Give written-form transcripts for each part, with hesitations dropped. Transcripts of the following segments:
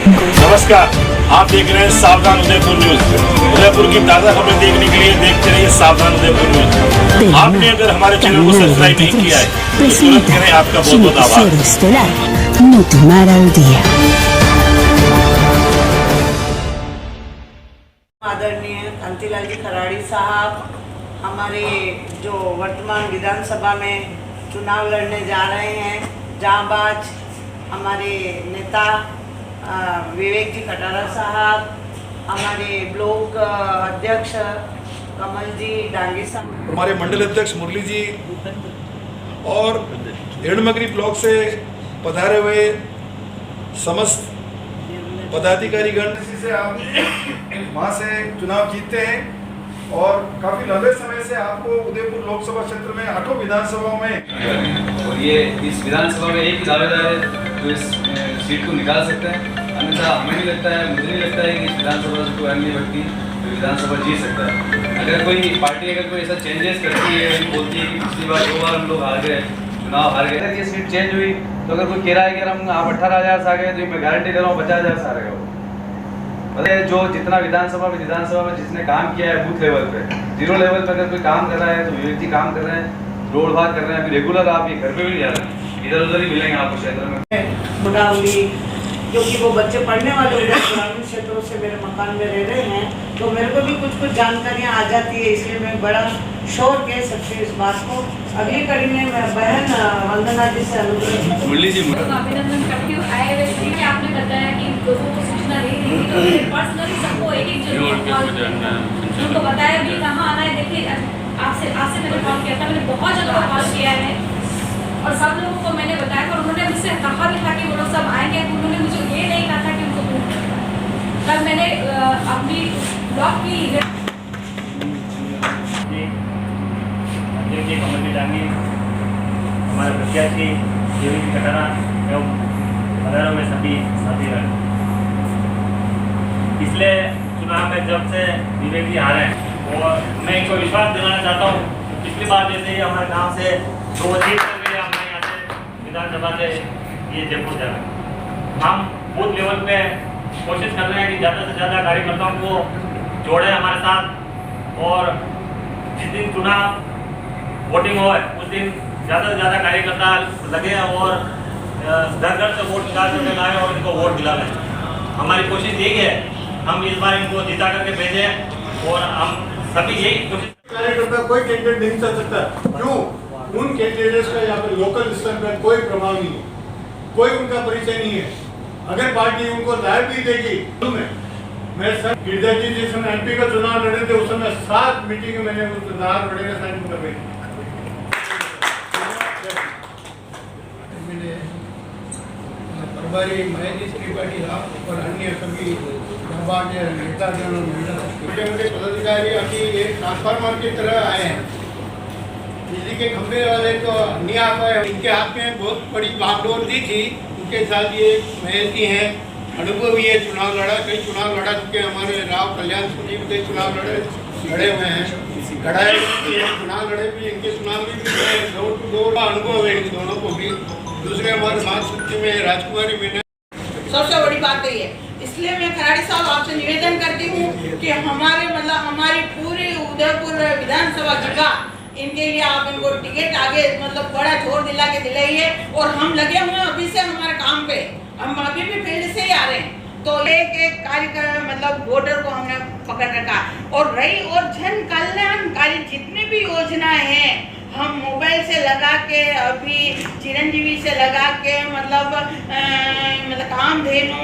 नमस्कार, आप देख रहे हैं सावधान उदयपुर न्यूज। उदयपुर की ताज़ा खबरें देखने के लिए देखते रहिए सावधान उदयपुर न्यूज। आपने अगर हमारे चैनल को सब्सक्राइब नहीं किया है तो तुरंत करें। आपका बहुत बहुत आभार। Motivar al día. आदरणीय कांतिलाल जी खराड़ी साहब हमारे जो वर्तमान विधानसभा में चुनाव लड़ने जा रहे हैं, जांबाज हमारे नेता विवेक जी कटारा साहब, हमारे ब्लॉक अध्यक्ष कमल जी डांगी साहब, हमारे मंडल अध्यक्ष मुरली जी और एड़मगरी ब्लॉक से पधारे हुए समस्त पदाधिकारीगण से आप वहाँ से चुनाव जीतते हैं और काफ़ी लंबे समय से आपको उदयपुर लोकसभा क्षेत्र में 8 विधानसभाओं में और ये इस विधानसभा में एक ही दावेदार है जो इस सीट को निकाल सकते हैं। अन्यथा हमें नहीं लगता है, मुझे नहीं लगता है कि इस विधानसभा से कोई अन्य व्यक्ति विधानसभा जीत सकता है। अगर कोई पार्टी अगर कोई ऐसा चेंजेस करती है, बोलती है कि पिछली बार 2 बार हम लोग हार गए, चुनाव हार गए, अगर ये सीट चेंज हुई तो अगर कोई कह रहा है कि हम आप 18,000 से आ गए तो मैं गारंटी दे रहा हूँ 50,000 से आ रहा है। मतलब जो जितना विधानसभा में जिसने काम किया है बूथ लेवल पे, 0 लेवल पे अगर कोई काम कर रहा है तो विवेक जी काम कर रहे हैं, रोड भाग कर रहे हैं। अभी रेगुलर आप ये घर पे भी नहीं जा रहे हैं, इधर उधर ही मिलेंगे आपको क्षेत्र में। मुडावली क्योंकि वो बच्चे पढ़ने वाले उधर ग्रामीण क्षेत्रों से मेरे मकान में रह रहे हैं, तो मेरे को भी कुछ जानकारियाँ आ जाती है, इसलिए मैं बड़ा शोर कह सकती हूँ इस बात को। अगली कड़ी में मैं बहन वंदना जी से अनुरोध मुरली जी अभिनंदन करती हूँ। आईएएस में आपने बताया कि लोगों को सूचना दे दी थी, तो मैंने पर्सनली सबको एक उनको बताया भी कहाँ आना है। देखिए आपसे मैंने कॉल किया था, मैंने बहुत जगह कॉल किया है और सब लोगों को मैंने बताया और उन्होंने मुझसे कहा भी था कि वो लोग सब आएंगे। उन्होंने मुझे ये नहीं कहा था कि उनको दूर करना है। कल मैंने अपनी ब्लॉक की अध्यक्ष कमल जी डांगी, हमारे प्रत्याशी विवेक जी कटारा एवं पधारे हुए सभी साथीगण, पिछले चुनाव में जब से विवेक जी हारे हैं और मैं इनको विश्वास दिलाना चाहता हूँ, पिछली बार जैसे ही हमारे गांव से 2 जीत कर गए, हमने यहाँ से विधानसभा से ये जयपुर जा रहे हैं। हम बूथ लेवल पे कोशिश कर रहे हैं कि ज़्यादा से ज़्यादा कार्यकर्ताओं को जोड़ें हमारे साथ और जिस दिन चुनाव वोटिंग हो उस दिन ज़्यादा से ज़्यादा कार्यकर्ता लगे और घर घर से वोट निकाल कर लाएँ और इनको वोट दिलाएं। हमारी कोशिश यही है, हम इस बार इनको जिता करके भेजें और हम सभी यही कोशिश। कार्यकर्ता कोई कैंडिडेट नहीं चल सकता। क्यों? उन कैंडिडेट्स का यहाँ पे लोकल स्तर पर कोई प्रभाव नहीं है, कोई उनका परिचय नहीं है। अगर पार्टी उनको लाभ भी देगी तो मैं सर गिरजा जी जिस समय एमपी का चुनाव लड़े थे उस समय 7 मीटिंग में मैंने उस लाभ लड़े का साइन कर रही प्रभारी महेश त्रिपाठी साहब और अन्य सभी नेता मुझे पदाधिकारी अभी एक ट्रांसफार्मर की तरह आए हैं। बिजली के खंभे वाले तो नहीं आ पाए, इनके हाथ में बहुत बड़ी बागडोर दी थी। उनके साथ ये महेश जी हैं, अनुभवी है, चुनाव लड़ा, कई चुनाव लड़ा चुके, हमारे राव कल्याण जी भी कई चुनाव लड़े हुए हैं, लड़ाए चुनाव लड़े भी, इनके चुनाव भी डोर टू डोर का अनुभव है इन दोनों को भी। दूसरे हमारे महासचिव में राजकुमारी मीना सबसे बड़ी बात है, इसलिए मैं खराड़ी साहब आपसे निवेदन करती हूँ कि हमारी पूरी उदयपुर विधानसभा जिला इनके लिए आप इनको टिकट आगे बड़ा जोर दिला के दिलाइए और हम लगे हुए हैं अभी से हमारे काम पे, हम अभी भी फील्ड से ही आ रहे हैं। तो एक कार्य वोटर को हमने पकड़ रखा और जन कल्याणकारी जितनी भी योजनाएं हैं हम मोबाइल से लगा के, अभी चिरंजीवी से लगा के कामधेनु,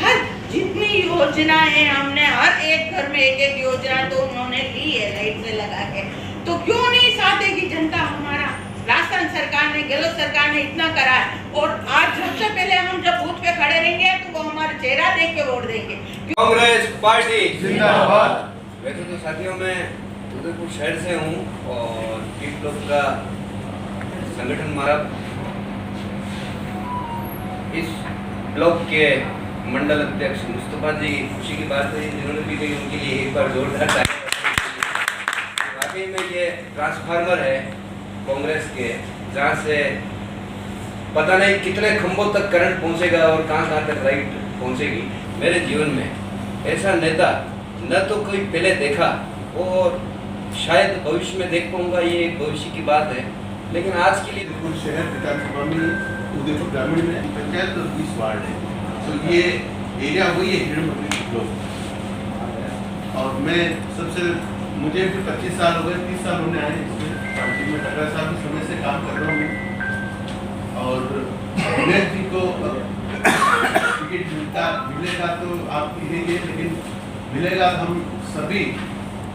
हर जितनी योजना है हमने हर एक घर में एक योजना तो उन्होंने ली है लाइट से लगा के। तो क्यों नहीं चाहते कि जनता हमारा राजस्थान सरकार ने, गहलोत सरकार ने इतना करा है और आज सबसे पहले हम जब बूथ पे खड़े रहेंगे तो वो हमारा चेहरा देख के वोट देंगे। कांग्रेस पार्टी जिंदाबाद। वैसे तो साथियों में उदयपुर शहर से हूँ और पीप ब्लॉक का संगठन हमारा इस ब्लॉक के मंडल अध्यक्ष मुस्तफा जी खुशी की बात है जिन्होंने भी कही, उनके लिए एक बार जोरदार तालियां। वाकई में ये ट्रांसफार्मर है कांग्रेस के, जहाँ से पता नहीं कितने खंभों तक करंट पहुँचेगा और कहाँ तक लाइट पहुंचेगी। मेरे जीवन में ऐसा नेता न तो कोई पहले देखा और शायद भविष्य में देख पाऊंगा, ये एक भविष्य की बात है, लेकिन आज के लिए उदयपुर शहर विधानसभा में उदयपुर ग्रामीण में पंचायत और 20 वार्ड है, तो ये एरिया वही है हिरडमगरी ब्लॉक। और मैं मुझे भी 25 साल हो गए, 30 साल होने आए इसमें पार्टी में। डगरा साहब के समय से काम कर रहा हूँ मैं, और दिनेश जी को टिकट मिलेगा तो आप कहेंगे, लेकिन मिलेगा हम सभी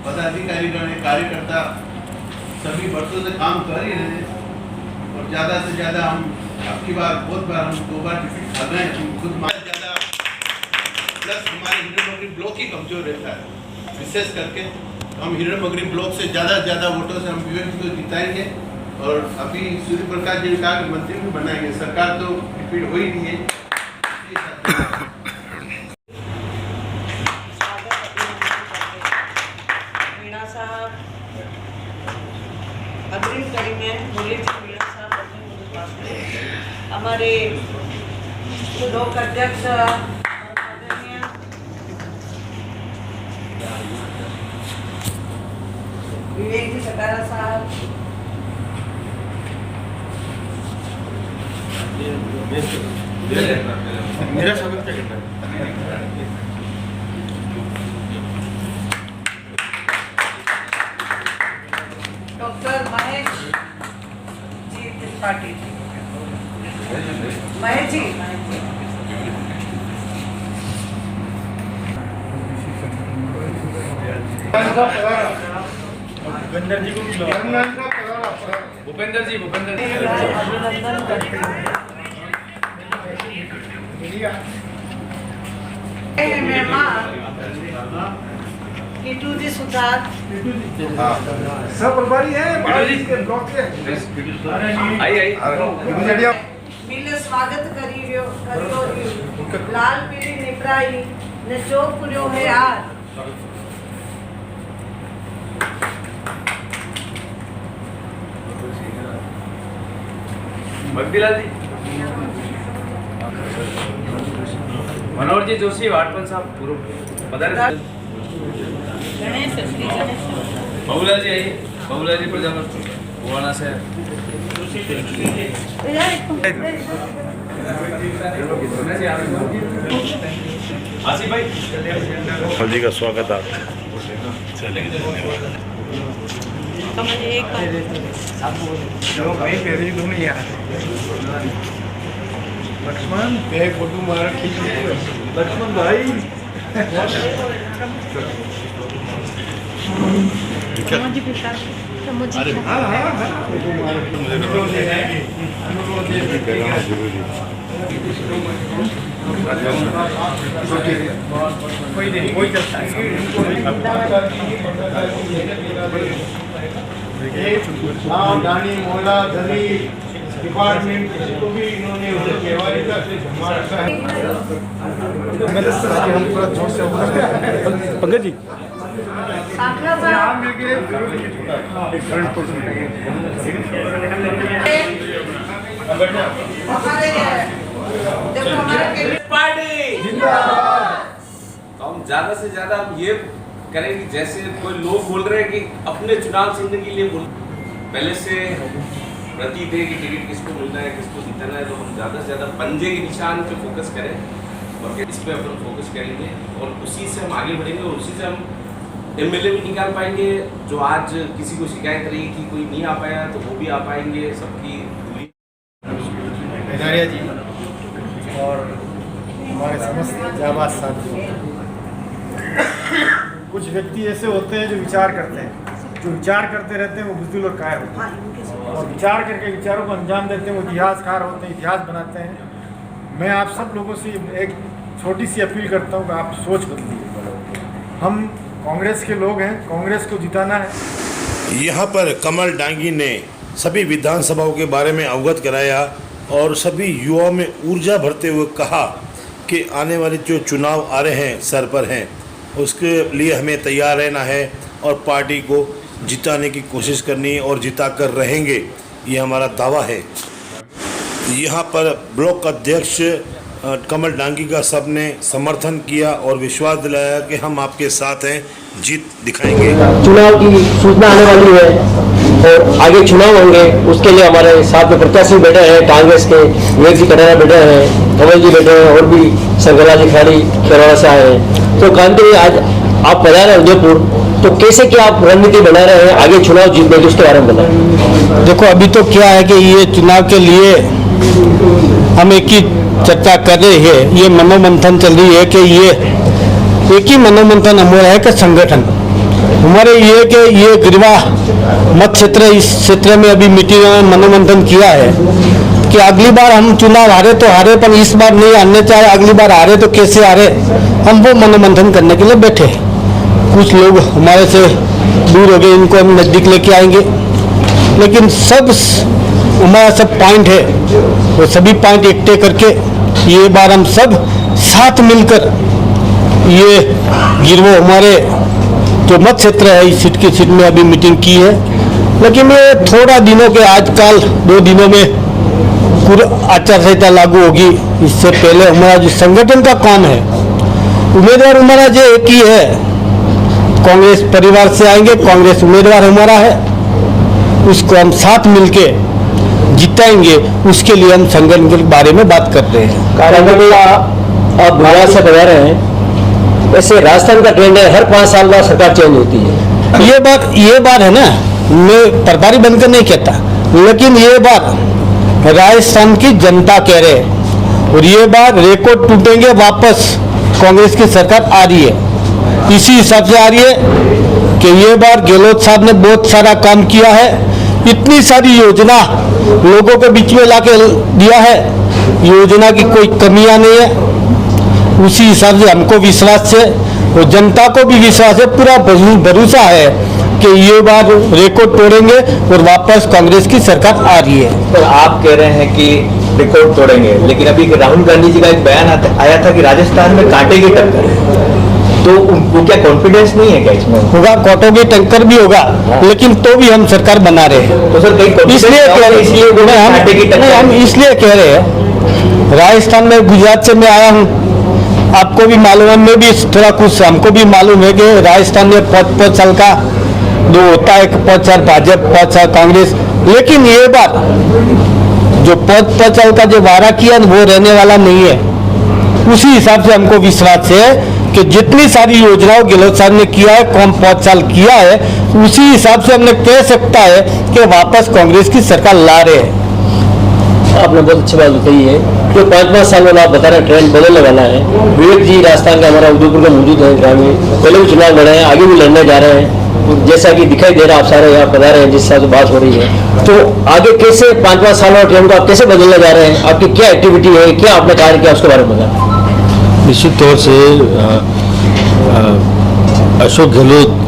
पदाधिकारीगण कार्यकर्ता सभी वर्षों से काम कर ही रहे हैं, और ज़्यादा से ज़्यादा हम आपकी बार बहुत बार हम 2 बार टिकट खा रहे हैं, हम खुद ज़्यादा प्लस हमारे हिरडमगरी ब्लॉक ही कमजोर रहता है, विशेष करके हम हिरडमगरी ब्लॉक से ज़्यादा वोटों से हम विवेक जी को जिताएंगे। और अभी सूर्य प्रकाश जी ने कहा कि मंत्री भी बनाएंगे, सरकार तो रिपीट हो ही नहीं है। मीणा साहब अग्रिम कड़ी में बोले थे, मीणा साहब मुझे पास में हमारे ब्लॉक अध्यक्ष विवेक जी सटारा साहब, मेरा स्वागत है। डॉक्टर महेश जी त्रिपाठी, महेश जी भूपेंद्र जी को भूपेंद्र जी अभिनंदन करते हैं। मेहमान कीटू जी सुधार सब प्रभारी है के ब्लॉक के मिले स्वागत करियो लाल पीली निकराई ने चौक पुरियो है यार। भक्तिलाल जी, मनोहर जी जोशी, वाटपन साहब पूर्व पधारे। बहुला जी आइए, बहुला जी प्रजापति गोवाना से। आसिफ भाई हाँ जी का स्वागत आप चलेंगे। लक्ष्मण पे फोटो मार खींच लक्ष्मण भाई अरे कोई नहीं, कोई चलता है। दानी मोहल्ला गली डिपार्टमेंट को भी इन्होंने व्यवहारिकता से जमा रखा है। पंकज जी तो हम ज़्यादा से ज़्यादा हम ये करेंगे, जैसे कोई लोग बोल रहे हैं कि अपने चुनाव चिन्ह के लिए पहले से प्रतीत है कि टिकट किसको मिलना है, किसको जीतना है, तो हम ज़्यादा से ज़्यादा पंजे के निशान पे फोकस करें और इस पर अपन फोकस करेंगे और उसी से हम आगे बढ़ेंगे और उसी से हम एमएलए भी निकाल पाएंगे। जो आज किसी को शिकायत रही कि कोई नहीं आ पाया तो वो भी आ पाएंगे। सबकी जी और हमारे समस्त जाबाज साथियों, कुछ व्यक्ति ऐसे होते हैं जो विचार करते हैं, जो विचार करते रहते हैं वो बुज़दिल और कायर होते हैं, और विचार करके विचारों को अंजाम देते हैं वो इतिहासकार होते हैं, इतिहास बनाते हैं। मैं आप सब लोगों से एक छोटी सी अपील करता हूँ कि आप सोच बदलिए। हम कांग्रेस के लोग हैं, कांग्रेस को जिताना है। यहाँ पर कमल डांगी ने सभी विधानसभाओं के बारे में अवगत कराया और सभी युवाओं में ऊर्जा भरते हुए कहा कि आने वाले जो चुनाव आ रहे हैं सर पर हैं, उसके लिए हमें तैयार रहना है और पार्टी को जिताने की कोशिश करनी है और जिता कर रहेंगे, ये हमारा दावा है। यहाँ पर ब्लॉक अध्यक्ष कमल डांगी का सबने समर्थन किया और विश्वास दिलाया कि हम आपके साथ हैं, जीत दिखाएंगे। चुनाव की सूचना आने वाली है और आगे चुनाव होंगे, उसके लिए हमारे साथ में प्रत्याशी बैठे हैं, कांग्रेस के विवेक जी कटारा बैठे हैं, कमल जी बैठे हैं और भी सरगला जी खाड़ी करौड़ा से आए हैं। तो कांति आज आप पधारे हैं उदयपुर, तो कैसे क्या आप रणनीति बना रहे हैं, आगे चुनाव जीतने की उसके बारे में बताएं। देखो अभी तो क्या है कि ये चुनाव के लिए हम एक ही चर्चा कर रहे हैं, ये मनोमंथन चल रही है कि ये एक ही मनोमंथन हमारा है कि संगठन हमारे ये कि ये गिरवा मत क्षेत्र, इस क्षेत्र में अभी मीटिंग में मनोमंथन किया है कि अगली बार हम चुनाव हारे तो हारे, पर इस बार नहीं हारने चाहे, अगली बार हारे तो कैसे हारे, हम वो मनोमंथन करने के लिए बैठे। कुछ लोग हमारे से दूर हो गए, इनको हम नज़दीक लेके आएंगे, लेकिन सब हमारा सब पॉइंट है, वो सभी पॉइंट इकट्ठे करके ये बार हम सब साथ मिलकर ये गिरवो हमारे जो मत क्षेत्र है इस सीट की सीट में अभी मीटिंग की है। लेकिन ये थोड़ा दिनों के आजकल 2 दिनों में पूरा आचार संहिता लागू होगी, इससे पहले हमारा जो संगठन का काम है, उम्मीदवार हमारा जो एक ही है, कांग्रेस परिवार से आएंगे, कांग्रेस उम्मीदवार हमारा है, उसको हम साथ मिलके जिताएंगे, उसके लिए हम संगठन के बारे में बात कर रहे हैं। कार्यक्रम आप गुजरात से बता रहे हैं, वैसे राजस्थान का ट्रेंड है हर 5 साल बाद सरकार चेंज होती है। ये बात है ना, मैं प्रभारी बनकर नहीं कहता, लेकिन ये बात राजस्थान की जनता कह रहे हैं और ये बात रिकॉर्ड टूटेंगे, वापस कांग्रेस की सरकार आ रही है। इसी हिसाब से आ रही है कि ये बार गहलोत साहब ने बहुत सारा काम किया है, इतनी सारी योजना लोगों के बीच में लाके दिया है, योजना की कोई कमियां नहीं है। उसी हिसाब से हमको विश्वास है और जनता को भी विश्वास है, पूरा भरोसा है कि ये बार रिकॉर्ड तोड़ेंगे और वापस कांग्रेस की सरकार आ रही है। तो आप कह रहे हैं कि रिकॉर्ड तोड़ेंगे, लेकिन अभी राहुल गांधी जी का एक बयान आया था कि राजस्थान में कांटे की टक्कर है, तो उनको क्या कॉन्फिडेंस नहीं है क्या इसमें? होगा, कांटों की टक्कर भी होगा, लेकिन तो भी हम सरकार बना रहे हैं। तो सर कहीं इसलिए हम इसलिए कह रहे हैं, राजस्थान में गुजरात से मैं आया हूँ, आपको भी मालूम है, मैं भी थोड़ा कुछ हमको भी मालूम है कि राजस्थान में 5 साल का जो होता है, 5 साल भाजपा 5 साल कांग्रेस, लेकिन ये बात जो 5 साल का जो वादा किया वो रहने वाला नहीं है। उसी हिसाब से हमको विश्वास है कि जितनी सारी योजनाओं गहलोत साहब ने किया है, कौन 5 साल किया है, उसी हिसाब से हमने कह सकता है कि वापस कांग्रेस की सरकार ला रहे हैं। आपने बहुत अच्छी बात कही है कि 5-5 साल में आप बता रहे हैं ट्रेंड बदलने वाला है। विवेक जी राजस्थान का हमारा उदयपुर का मौजूद है ग्रामीण, पहले भी चुनाव लड़े हैं, आगे भी लड़ने जा रहे हैं, जैसा कि दिखाई दे रहा है आप सारे यहाँ बता रहे हैं जिस हिसाब से बात हो रही है। तो आगे कैसे 5-5 साल और ट्रेंड को आप कैसे बदलने जा रहे हैं, आपकी क्या एक्टिविटी है, क्या आपने कार्य किया, उसके बारे में बताएं। निश्चित तौर से अशोक गहलोत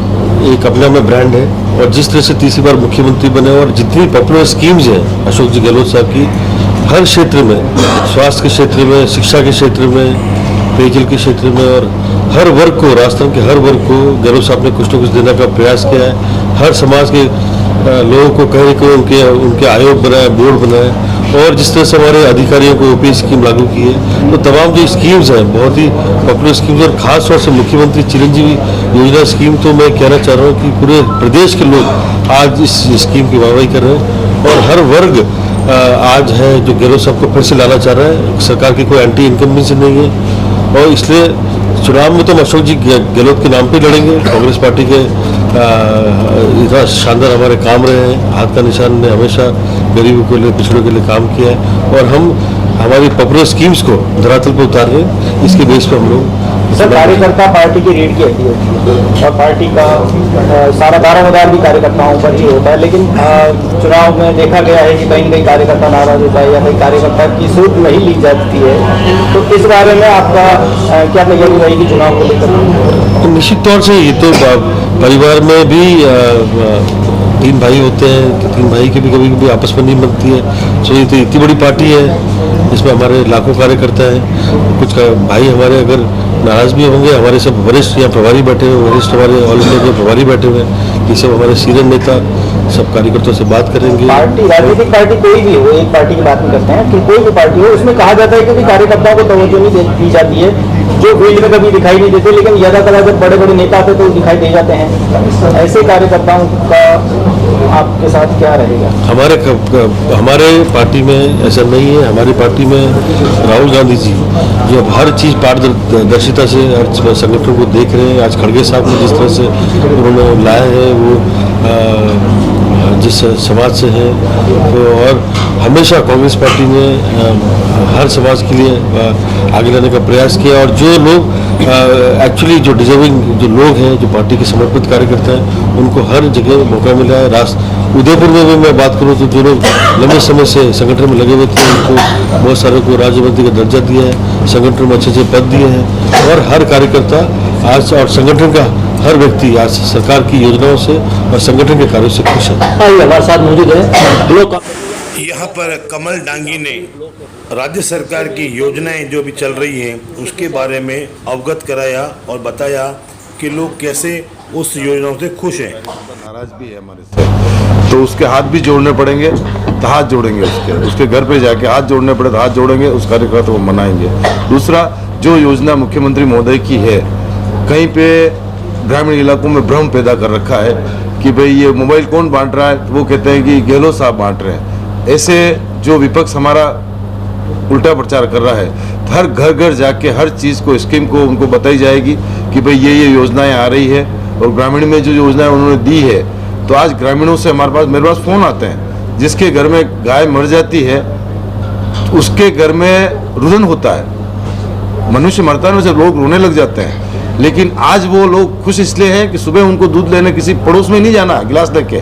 एक अपने में ब्रांड है और जिस तरह से तीसरी बार मुख्यमंत्री बने और जितनी पॉपुलर स्कीम्स हैं अशोक जी गहलोत साहब की, हर क्षेत्र में, स्वास्थ्य के क्षेत्र में, शिक्षा के क्षेत्र में, पेयजल के क्षेत्र में, और हर वर्ग को, राजस्थान के हर वर्ग को गहलोत साहब ने कुछ न कुछ देने का प्रयास किया है। हर समाज के लोगों को कहने को उनके आयोग बनाए, बोर्ड बनाए, और जिस तरह से हमारे अधिकारियों को ओपीएस स्कीम लागू की है, तो तमाम जो स्कीम्स हैं बहुत ही पॉपुलर स्कीम्स, और खास तौर से मुख्यमंत्री चिरंजीवी योजना स्कीम, तो मैं कहना चाह रहा हूँ कि पूरे प्रदेश के लोग आज इस स्कीम की वाहवाही कर रहे हैं और हर वर्ग आज है जो गहलोत साहब को फिर से लाना चाह रहा है। सरकार की कोई एंटी इनकम्बेंसी नहीं है और इसलिए चुनाव में तो हम अशोक जी गहलोत के नाम पे लड़ेंगे। कांग्रेस पार्टी के इतना शानदार हमारे काम रहे हैं, हाथ का निशान ने हमेशा गरीबों के लिए, पिछड़ों के लिए काम किया है और हम हमारी पॉपुलर स्कीम्स को धरातल पर उतार रहे हैं। इसके बेस पर हम लोग सर, कार्यकर्ता पार्टी की रीढ़ की हड्डी होती है और पार्टी का सारा दारोमदार भी कार्यकर्ताओं पर ही होता है, लेकिन चुनाव में देखा गया है कि कहीं न कहीं कार्यकर्ता नाराज होता है या कहीं कार्यकर्ता की सूट नहीं ली जाती है, तो इस बारे में आपका क्या तैयारी रहेगी चुनाव को लेकर? निश्चित तौर से ये तो परिवार में भी 3 भाई होते हैं, तो 3 भाई की भी कभी कभी आपस में नहीं बनती है। सो ये तो इतनी बड़ी पार्टी है, इसमें हमारे लाखों कार्यकर्ता हैं। कुछ भाई हमारे अगर नाराज भी होंगे, हमारे सब वरिष्ठ या प्रभारी बैठे हुए, वरिष्ठ हमारे ऑल इंडिया के प्रभारी बैठे हुए हैं, ये सब हमारे सीनियर नेता सब कार्यकर्ताओं से बात करेंगे। पार्टी, राजनीतिक पार्टी कोई भी हो, एक पार्टी की बात नहीं करते हैं कि कोई भी पार्टी हो, उसमें कहा जाता है कि कार्यकर्ताओं को तवज्जो नहीं दी जाती है, जो फील्ड में कभी दिखाई नहीं देते, लेकिन ज्यादातर जब बड़े बड़े नेता आते तो दिखाई दे जाते हैं। ऐसे कार्यकर्ताओं का आपके साथ क्या रहेगा? हमारे पार्टी में ऐसा नहीं है। हमारी पार्टी में राहुल गांधी जी जो अब हर चीज़ पारदर्शिता से हर संगठन को देख रहे हैं। आज खड़गे साहब ने जिस तरह से उन्होंने लाया है, वो जिस समाज से हैं, तो और हमेशा कांग्रेस पार्टी ने हर समाज के लिए आगे लाने का प्रयास किया। और जो लोग एक्चुअली जो डिजर्विंग जो लोग हैं, जो पार्टी के समर्पित कार्यकर्ता हैं, उनको हर जगह मौका मिला है। उदयपुर में भी मैं बात करूं तो जो लोग लंबे समय से संगठन में लगे हुए थे, उनको बहुत सारे को राज्य मंत्री का दर्जा दिया है, संगठन में अच्छे पद दिए हैं। और हर कार्यकर्ता आज और संगठन का हर व्यक्ति आज सरकार की योजनाओं से और संगठन के कार्यों से खुश है। हमारे साथ मौजूद है यहाँ पर कमल डांगी ने राज्य सरकार की योजनाएं जो भी चल रही हैं उसके बारे में अवगत कराया और बताया कि लोग कैसे उस योजनाओं से खुश हैं। नाराज भी है हमारे से, तो उसके हाथ भी जोड़ने पड़ेंगे, तो हाथ जोड़ेंगे, उसके घर पे जाके हाथ जोड़ने पड़े तो हाथ जोड़ेंगे, उस कार्यकर्ता को मनाएंगे। दूसरा, जो योजना मुख्यमंत्री महोदय की है, कहीं पे ग्रामीण इलाकों में भ्रम पैदा कर रखा है कि भाई ये मोबाइल कौन बांट रहा है, तो वो कहते हैं कि गहलोत साहब बांट रहे हैं। ऐसे जो विपक्ष हमारा उल्टा प्रचार कर रहा है, तो हर घर घर जाके हर चीज़ को, स्कीम को उनको बताई जाएगी कि भाई ये योजनाएं आ रही है। और ग्रामीण में जो योजनाएं उन्होंने दी है, तो आज ग्रामीणों से मेरे पास फ़ोन आते हैं, जिसके घर में गाय मर जाती है उसके घर में रुदन होता है, मनुष्य मरता है ना, लोग रोने लग जाते हैं। लेकिन आज वो लोग खुश इसलिए हैं कि सुबह उनको दूध लेने किसी पड़ोस में नहीं जाना गिलास लेके।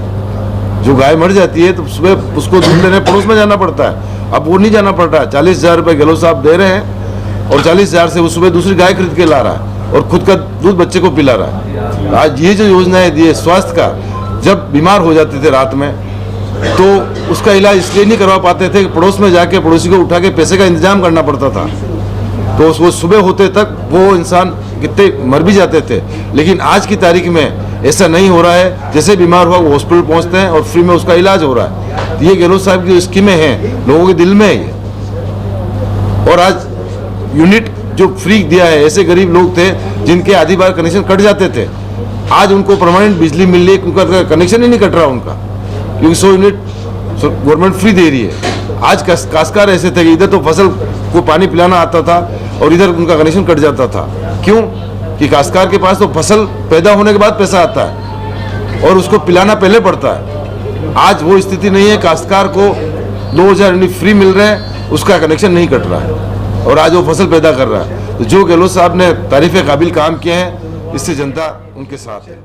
जो गाय मर जाती है तो सुबह उसको दूध लेने पड़ोस में जाना पड़ता है, अब वो नहीं जाना पड़ रहा है। 40,000 रुपये गहलोत साहब दे रहे हैं और 40,000 से वो सुबह दूसरी गाय खरीद के ला रहा है और खुद का दूध बच्चे को पिला रहा है। आज ये जो योजनाएं दी है स्वास्थ्य का, जब बीमार हो जाते थे रात में तो उसका इलाज इसलिए नहीं करवा पाते थे कि पड़ोस में जाके पड़ोसी को उठा के पैसे का इंतजाम करना पड़ता था, तो वो सुबह होते तक वो इंसान कितने मर भी जाते थे। लेकिन आज की तारीख में ऐसा नहीं हो रहा है, जैसे बीमार हुआ वो हॉस्पिटल पहुंचते हैं और फ्री में उसका इलाज हो रहा है। ये गहलोत साहब की जो स्कीमें हैं लोगों के दिल में है ये। और आज यूनिट जो फ्री दिया है, ऐसे गरीब लोग थे जिनके आधी बार कनेक्शन कट जाते थे, आज उनको परमानेंट बिजली मिल रही है, उनका कनेक्शन ही नहीं कट रहा उनका, क्योंकि 100 यूनिट गवर्नमेंट फ्री दे रही है। आज काश्तकार ऐसे थे कि इधर तो फसल को पानी पिलाना आता था और इधर उनका कनेक्शन कट जाता था। क्यों? कि काश्तकार के पास तो फसल पैदा होने के बाद पैसा आता है और उसको पिलाना पहले पड़ता है। आज वो स्थिति नहीं है, काश्तकार को 2000 यूनिट फ्री मिल रहे हैं, उसका कनेक्शन नहीं कट रहा है और आज वो फसल पैदा कर रहा है। तो जो गहलोत साहब ने तारीफ काबिल काम किए हैं, इससे जनता उनके साथ है।